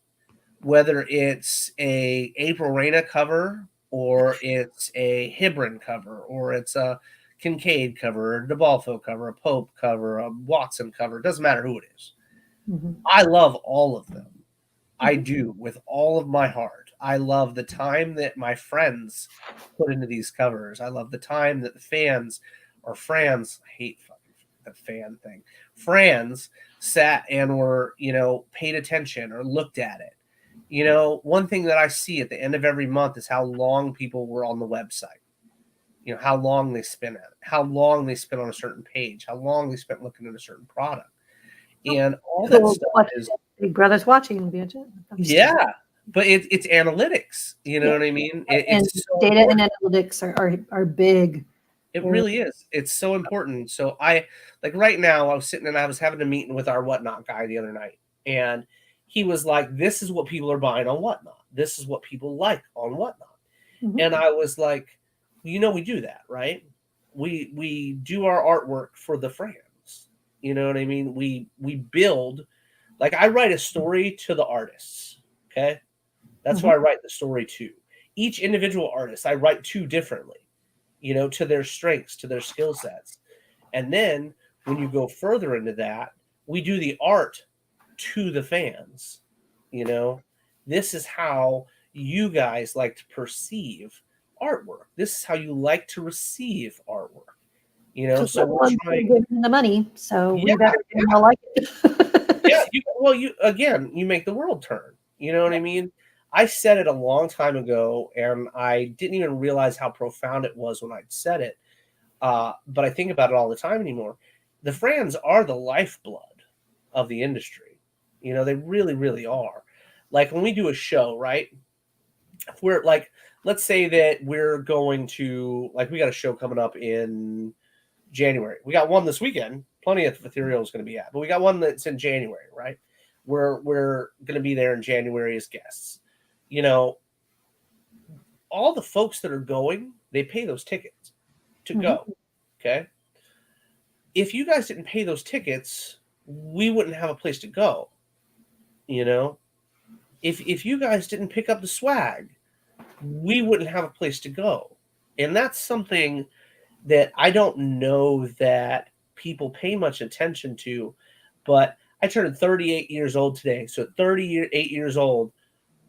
whether it's a April Reina cover, or it's a Hibrin cover, or it's a Kincaid cover, a DeBalfo cover, a Pope cover, a Watson cover, it doesn't matter who it is. I love all of them. I do, with all of my heart. I love the time that my friends put into these covers. I love the time that the fans or friends, I hate fucking the fan thing, friends sat and were, paid attention or looked at it. One thing that I see at the end of every month is how long people were on the website. How long they spent at it, how long they spent on a certain page, how long they spent looking at a certain product. And all that stuff is Big Brother's watching. Yeah, but it's analytics. You know what I mean? And it's so data and analytics are big. It really is. It's so important. So like right now, I was sitting and I was having a meeting with our Whatnot guy the other night, and he was like, "This is what people are buying on Whatnot. This is what people like on Whatnot." Mhm. And I was like, we do that, right? We do our artwork for the fans. You know what I mean? We build, like, I write a story to the artists. Okay, that's who I write the story to. Each individual artist I write to differently, to their strengths, to their skill sets. And then when you go further into that, we do the art to the fans. This is how you guys like to perceive artwork. This is how you like to receive artwork. So we're trying. Giving the money, so Yeah, we better like it. yeah. You make the world turn. You know what I mean? I said it a long time ago, and I didn't even realize how profound it was when I'd said it. But I think about it all the time anymore. The fans are the lifeblood of the industry. They really, really are. Like when we do a show, right? If we're like, let's say that we're going to, like, we got a show coming up in January. We got one this weekend. Plenty of Ethereal is going to be at, but we got one that's in January, right? We're going to be there in January as guests. All the folks that are going, they pay those tickets to go. Okay. If you guys didn't pay those tickets, we wouldn't have a place to go. If you guys didn't pick up the swag, we wouldn't have a place to go. And that's something that I don't know that people pay much attention to, but I turned 38 years old today. So 38 years old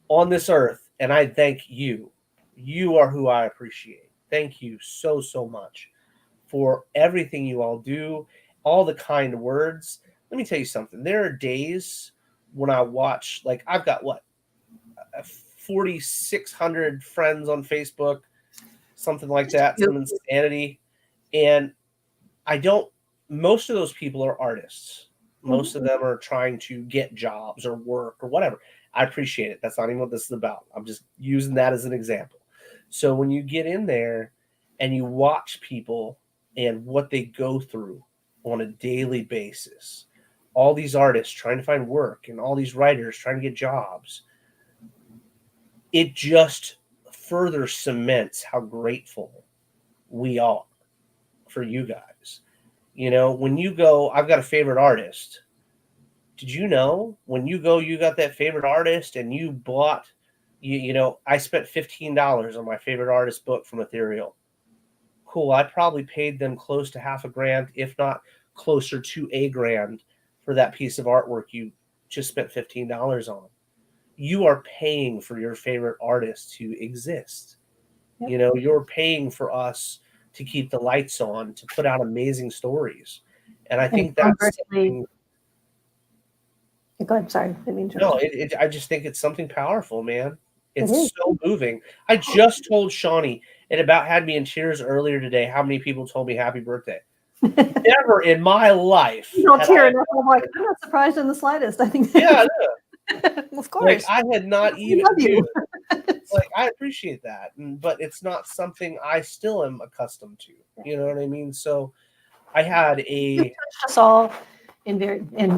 on this earth, and I thank you. You are who I appreciate. Thank you so, so much for everything you all do, all the kind words. Let me tell you something. There are days when I watch, like, I've got 4,600 friends on Facebook, something like that, some insanity. And most of those people are artists. Most of them are trying to get jobs or work or whatever. I appreciate it. That's not even what this is about. I'm just using that as an example. So when you get in there and you watch people and what they go through on a daily basis, all these artists trying to find work and all these writers trying to get jobs, it just further cements how grateful we are for you guys. When you go, I've got a favorite artist. Did you know when you go, you got that favorite artist and you bought, I spent $15 on my favorite artist book from Ethereal. Cool. I probably paid them close to $500,000, if not closer to $1,000 for that piece of artwork you just spent $15 on. You are paying for your favorite artist to exist. Yep. You're paying for us to keep the lights on, to put out amazing stories. And I think that's something. Go ahead. Sorry. I just think it's something powerful, man. It's so moving. I just told Shawnee, it about had me in tears earlier today, how many people told me happy birthday. Never in my life. I'm like, I'm not surprised in the slightest. I think. Yeah, of course. Like, I had not even. Like, I appreciate that, but it's not something I still am accustomed to. You know what I mean? So, I had a. Us all. And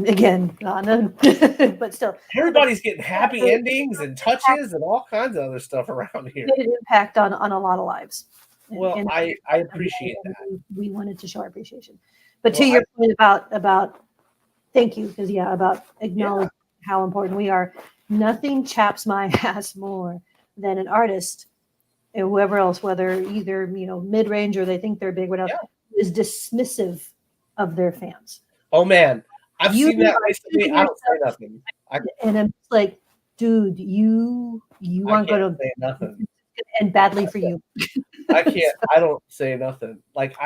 again, but still, everybody's getting happy endings and touches and all kinds of other stuff around here. Made an impact on a lot of lives. Well, I appreciate that. We wanted to show our appreciation, but to your point about thank you, because about acknowledging how important we are. Nothing chaps my ass more than an artist, and whoever else, whether either mid-range or they think they're big, whatever, is dismissive of their fans. Oh man, I've seen that recently. I don't say nothing. And I'm just like, dude, you aren't going to say nothing, and badly for you. I can't. I don't say nothing. Like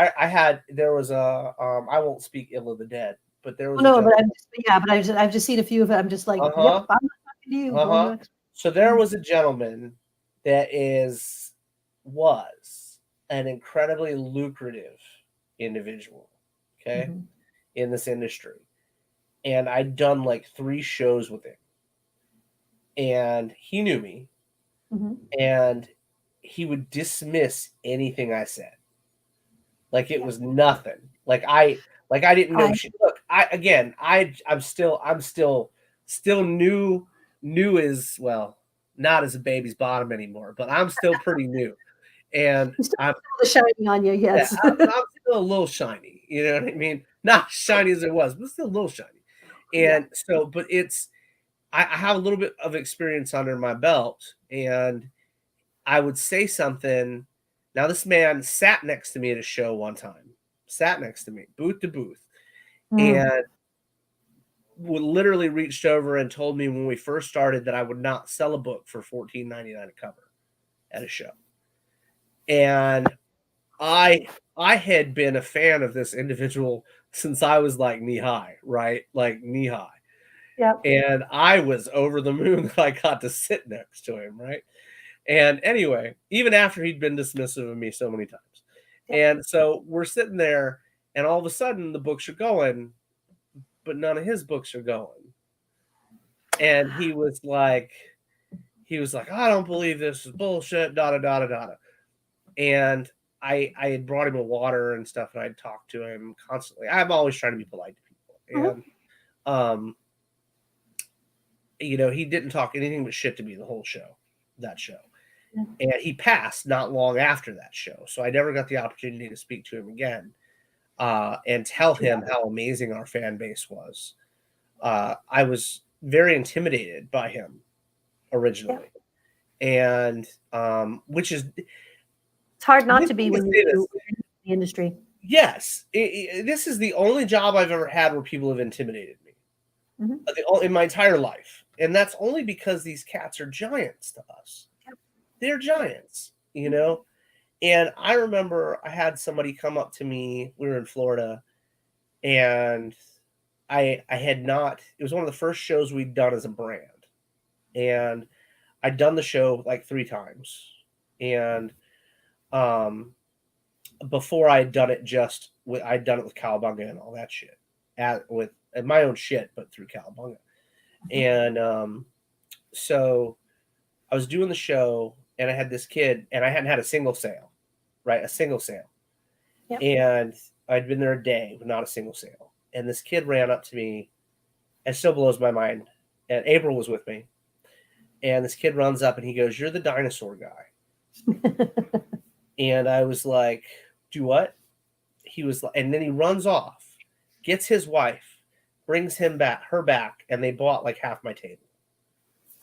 there was a I won't speak ill of the dead, but there was I've just seen a few of it. I'm just like, yep, I'm not talking to you. So there was a gentleman that was an incredibly lucrative individual. Okay. Mm-hmm. In this industry, and I'd done like 3 shows with him, and he knew me, and he would dismiss anything I said. like it was nothing. Like I didn't know. Look, I'm still new as well, not as a baby's bottom anymore, but I'm still pretty new, and I'm The shining on you, yes. I'm still a little shiny. You know what I mean? Not as shiny as it was, but still a little shiny. And so, but I have a little bit of experience under my belt, and I would say something. Now, this man sat next to me at a show one time, sat next to me, booth to booth, and literally reached over and told me when we first started that I would not sell a book for $14.99 a cover at a show. And I had been a fan of this individual since I was like knee high, right? Like knee high. Yeah. And I was over the moon that I got to sit next to him, right? And anyway, even after he'd been dismissive of me so many times. And so we're sitting there, and all of a sudden the books are going, but none of his books are going. And he was like, I don't believe this is bullshit, da da da da da. And I had brought him a water and stuff, and I'd talked to him constantly. I'm always trying to be polite to people. And you know, he didn't talk anything but shit to me the whole show, that show. And he passed not long after that show. So I never got the opportunity to speak to him again and tell him how amazing our fan base was. I was very intimidated by him originally. And which is... It's hard not to be when you're in the industry. Yes. This is the only job I've ever had where people have intimidated me in my entire life. And that's only because these cats are giants to us. They're giants, you know? And I remember I had somebody come up to me. We were in Florida, and I had not, it was one of the first shows we'd done as a brand. And I'd done the show like 3 times. And before I'd done it I'd done it with Cowabunga and all that shit, with my own shit, but through Cowabunga. And so I was doing the show, and I had this kid, and I hadn't had a single sale, right? A single sale. Yep. And I'd been there a day with not a single sale. And this kid ran up to me. It still blows my mind. And April was with me. And this kid runs up, and he goes, "You're the dinosaur guy." And I was like, "Do what?" He was like, and then he runs off, gets his wife, brings her back, and they bought like half my table.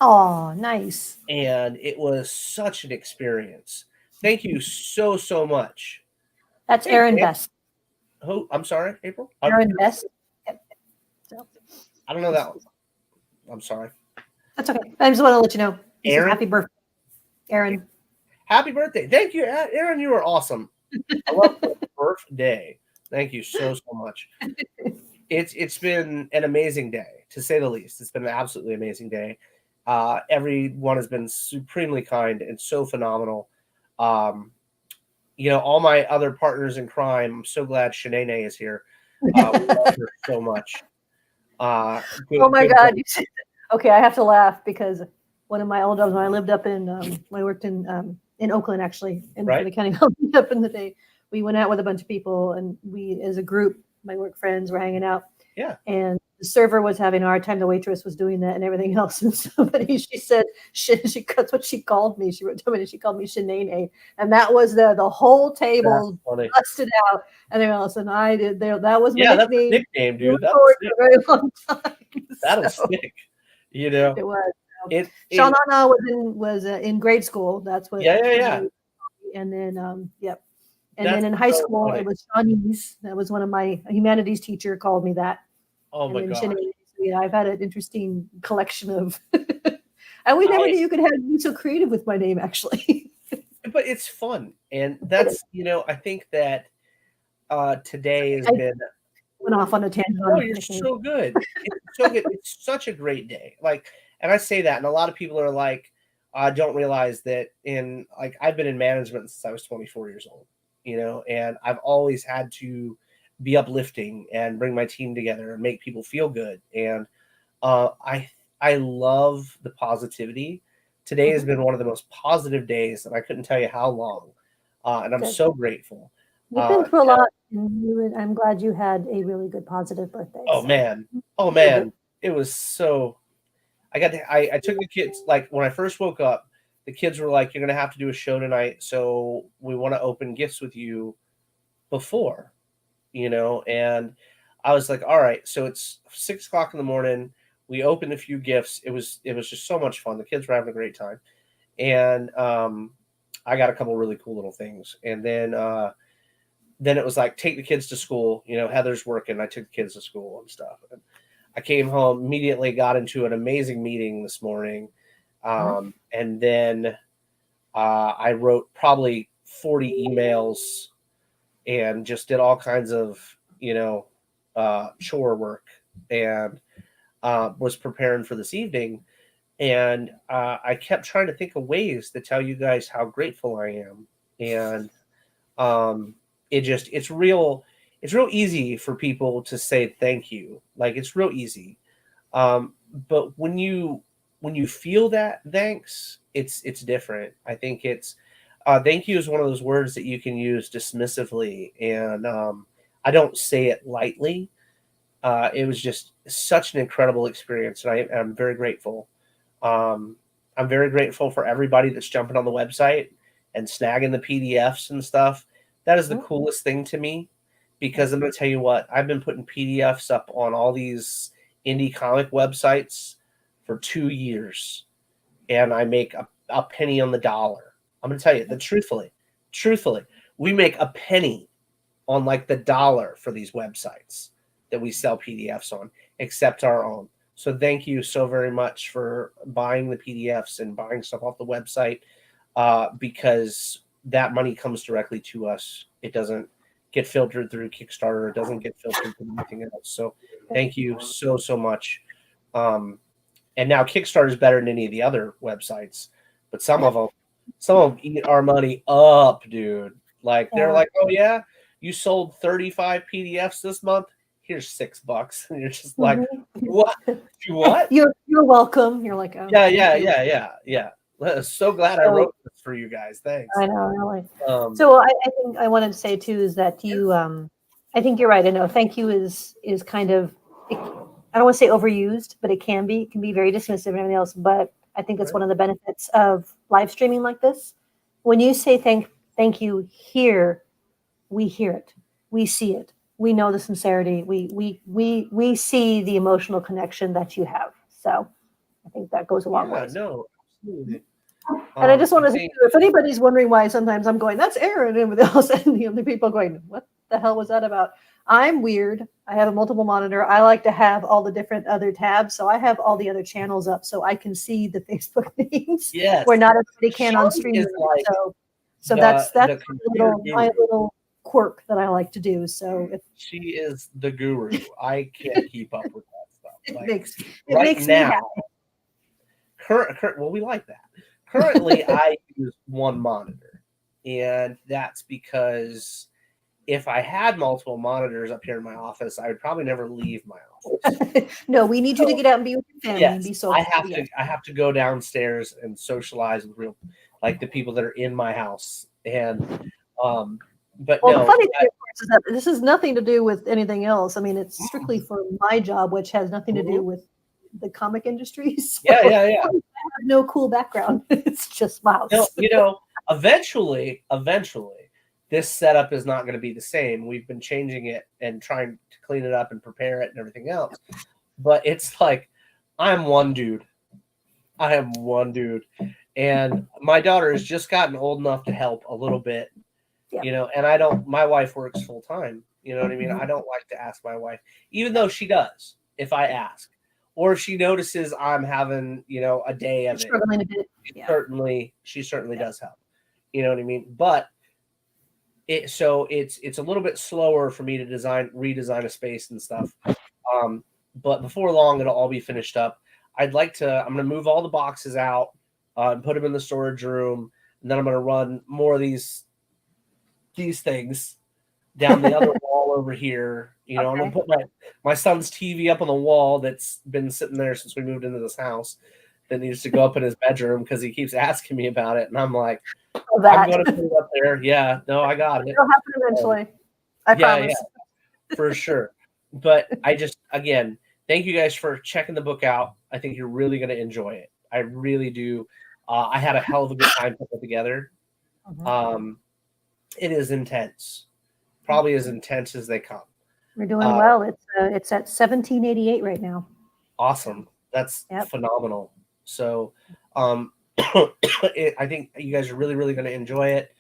Oh, nice. And it was such an experience. Thank you so much. That's Aaron Best. Oh, I'm sorry, April? Aaron Best. Yep. So. I don't know that one. I'm sorry. That's okay. I just want to let you know. Aaron? Happy birthday, Aaron. Happy birthday. Thank you, Aaron. You are awesome. I love your birthday. Thank you so much. It's been an amazing day, to say the least. It's been an absolutely amazing day. Everyone has been supremely kind and so phenomenal. You know, all my other partners in crime, I'm so glad Shanae is here. We love her so much. Oh my God. Okay, I have to laugh because one of my old jobs when I lived up in, when I worked in Oakland, actually, in the county up in the day, we went out with a bunch of people, and we, as a group, my work friends, were hanging out. Yeah. And the server was having a hard time. The waitress was doing that and everything else. And she said, that's what she called me. She wrote to me and she called me Shanae. And that was the whole table busted out. And then all of a sudden I did there. That was my nickname. That's a nickname, dude. That was a very long time. That was sick. You know, it was. Shauna was in grade school. That's what. Yeah. And then, yep. And then in high school, funny. It was Shawnee's. That was one of my humanities teacher called me that. Oh my God. Yeah, I've had an interesting collection of, and we never knew you could be so creative with my name, actually. But it's fun. And that's, you know, I think that today has been. Went off on a tangent. Oh, you're so good. It's so good. It's such a great day. Like, and I say that, and a lot of people are like, don't realize that I've been in management since I was 24 years old, you know, and I've always had to be uplifting and bring my team together and make people feel good. And I love the positivity. Today has been one of the most positive days, and I couldn't tell you how long. And I'm so grateful. You've been through a lot, and I'm glad you had a really good positive birthday. Oh man, it was so. I took the kids, like when I first woke up, the kids were like, "You're gonna have to do a show tonight, so we want to open gifts with you before," and I was like, "All right." So it's 6 o'clock in the morning. We opened a few gifts. It was just so much fun. The kids were having a great time, and I got a couple really cool little things, and then it was like, take the kids to school. Heather's working. I took the kids to school and stuff. And I came home, immediately got into an amazing meeting this morning. And then I wrote probably 40 emails and just did all kinds of, chore work, and was preparing for this evening. And I kept trying to think of ways to tell you guys how grateful I am. And it's real easy for people to say thank you. Like, it's real easy. But when you feel that thanks, it's different. I think it's thank you is one of those words that you can use dismissively, and I don't say it lightly. It was just such an incredible experience, and I'm very grateful. I'm very grateful for everybody that's jumping on the website and snagging the PDFs and stuff. That is the coolest thing to me, because I'm going to tell you what, I've been putting PDFs up on all these indie comic websites for 2 years, and I make a penny on the dollar. I'm going to tell you that truthfully, we make a penny on like the dollar for these websites that we sell PDFs on, except our own. So thank you so very much for buying the PDFs and buying stuff off the website, because that money comes directly to us. It doesn't get filtered through Kickstarter. It doesn't get filtered through anything else. So thank you so much. And now Kickstarter is better than any of the other websites, but some of them eat our money up, dude. Like, they're like, "Oh yeah, you sold 35 PDFs this month. Here's $6." And you're just like, what? What? You're welcome. You're like, oh, Yeah. So glad I wrote this for you guys. Thanks. I know, really. So I think I wanted to say too is that you, I think you're right. I know thank you is kind of, I don't want to say overused, but it can be very dismissive and everything else. But I think that's one of the benefits of live streaming like this. When you say thank you here, we hear it, we see it, we know the sincerity, we see the emotional connection that you have. So I think that goes a long way. No, absolutely. And I just want to say, if anybody's wondering why sometimes I'm going, that's Aaron, and everybody else, and the other people going, what the hell was that about? I'm weird. I have a multiple monitor. I like to have all the different other tabs. So I have all the other channels up so I can see the Facebook feeds. Yes. Where not everybody can on stream. Like so that's my little quirk that I like to do. So she is the guru. I can't keep up with that stuff. It Like, makes now, me happy. Well, we like that. Currently, I use one monitor, and that's because if I had multiple monitors up here in my office, I would probably never leave my office. No, we need you to get out and be with your family. Yes, and be social. I have to go downstairs and socialize with the people that are in my house. And but well, no, the funny thing, of course, is that this has nothing to do with anything else. I mean, it's strictly for my job, which has nothing to do with the comic industry. So yeah. I have no cool background. It's just my house. No, eventually, this setup is not going to be the same. We've been changing it and trying to clean it up and prepare it and everything else. But it's like, I'm one dude. And my daughter has just gotten old enough to help a little bit, and my wife works full time. You know what I mean? I don't like to ask my wife, even though she does, if I ask. Or if she notices I'm having, a day of struggling a bit. She certainly does help. You know what I mean? But it's a little bit slower for me to redesign a space and stuff. But before long, it'll all be finished up. I'm going to move all the boxes out and put them in the storage room. And then I'm going to run more of these things down the other wall over here. I'm going to put my son's TV up on the wall that's been sitting there since we moved into this house that needs to go up in his bedroom because he keeps asking me about it. And I'm like, Oh, that. I'm going to put it up there. Yeah, no, I got it. It'll happen eventually. I promise. Yeah, for sure. But I just, again, thank you guys for checking the book out. I think you're really going to enjoy it. I really do. I had a hell of a good time putting it together. Mhm. It is intense, probably as intense as they come. We're doing well. It's at 1788 right now. Awesome. That's Yep. phenomenal. So I think you guys are really, really going to enjoy it.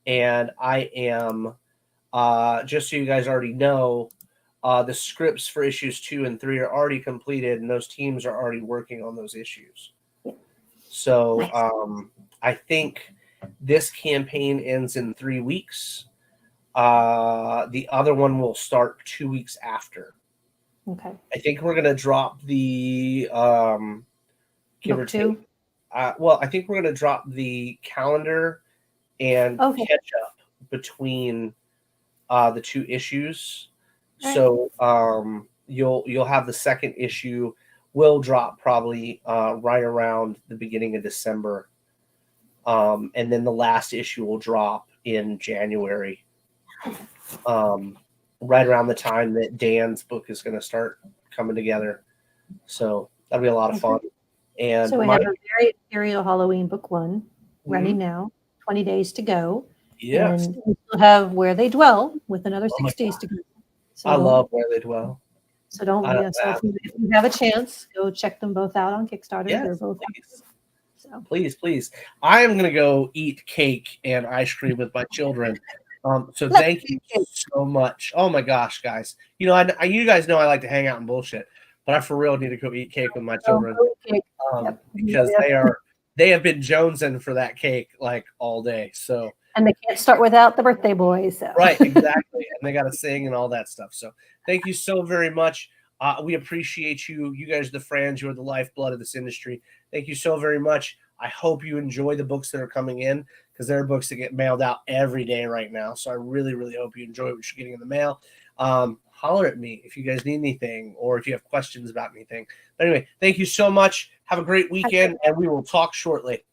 And I am, just so you guys already know, the scripts for issues 2 and 3 are already completed, and those teams are already working on those issues. So Nice. I think this campaign ends in 3 weeks. The other one will start 2 weeks after. Okay. I think we're going to drop the give or Book 2. take. Well, I think we're going to drop the calendar and Okay. catch up between the 2 issues. Right. So you'll have the second issue will drop probably right around the beginning of December, and then the last issue will drop in January, right around the time that Dan's book is going to start coming together. So that'll be a lot of fun. And so we have a very Imperial Halloween book 1 running now. 20 days to go. Yes. And we still have Where They Dwell with another 6 days to go. So, I love Where They Dwell. So don't. I Yeah, love so that. if you have a chance, go check them both out on Kickstarter. Yes, They're both. please. So. Please. I am going to go eat cake and ice cream with my children. So thank you so much. Oh my gosh, guys! You know, you guys know I like to hang out and bullshit, but I for real need to go eat cake with my children because they have been jonesing for that cake like all day. So and they can't start without the birthday boy. So right, exactly, and they got to sing and all that stuff. So thank you so very much. We appreciate you. You guys are the friends. You are the lifeblood of this industry. Thank you so very much. I hope you enjoy the books that are coming in, because there are books that get mailed out every day right now. So I really, really hope you enjoy what you're getting in the mail. Holler at me if you guys need anything or if you have questions about anything. But anyway, thank you so much. Have a great weekend, and we will talk shortly.